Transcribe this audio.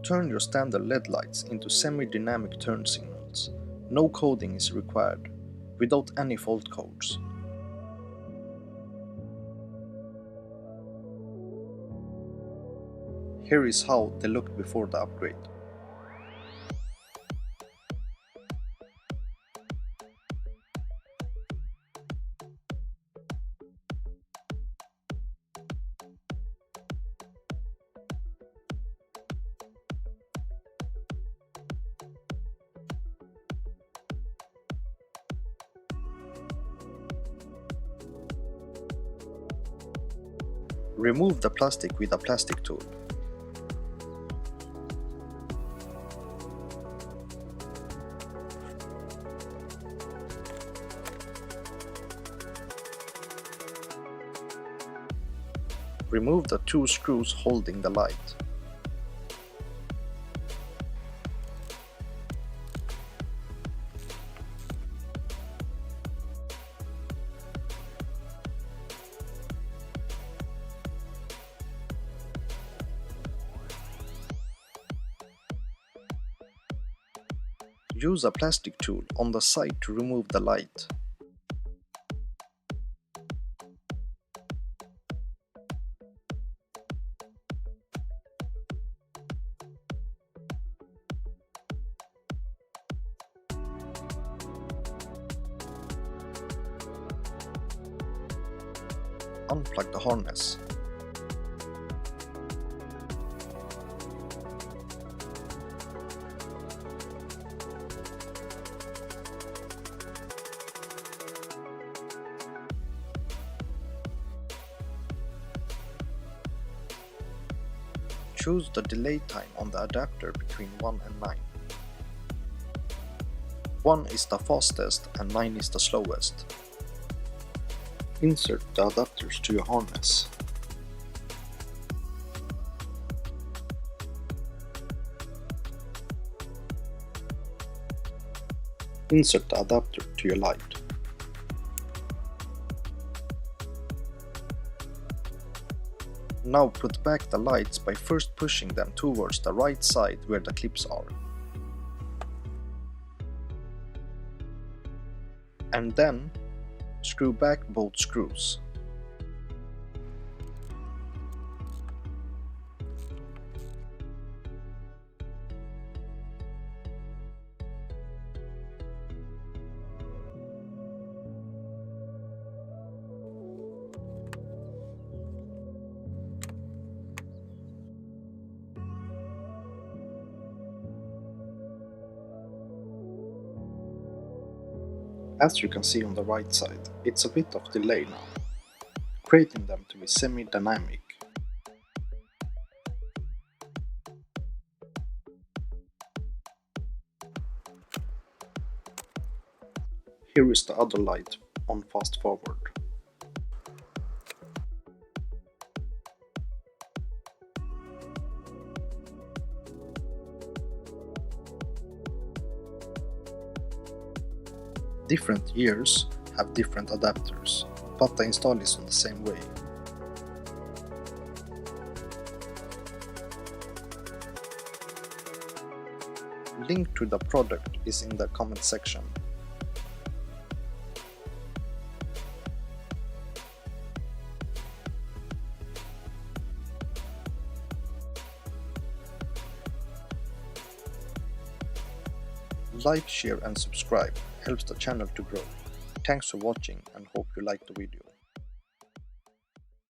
Turn your standard LED lights into semi-dynamic turn signals. No coding is required, without any fault codes. Here is how they looked before the upgrade. Remove the plastic with a plastic tool. Remove the two screws holding the light. Use a plastic tool on the side to remove the light. Unplug the harness. Choose the delay time on the adapter between 1 and 9. 1 is the fastest and 9 is the slowest. Insert the adapters to your harness. Insert the adapter to your light. Now put back the lights by first pushing them towards the right side where the clips are. And then screw back both screws. As you can see on the right side, it's a bit of delay now, creating them to be semi-dynamic. Here is the other light on fast forward. Different years have different adapters, but the install is on the same way. Link to the product is in the comment section. Like, share and subscribe helps the channel to grow. Thanks for watching and hope you liked the video.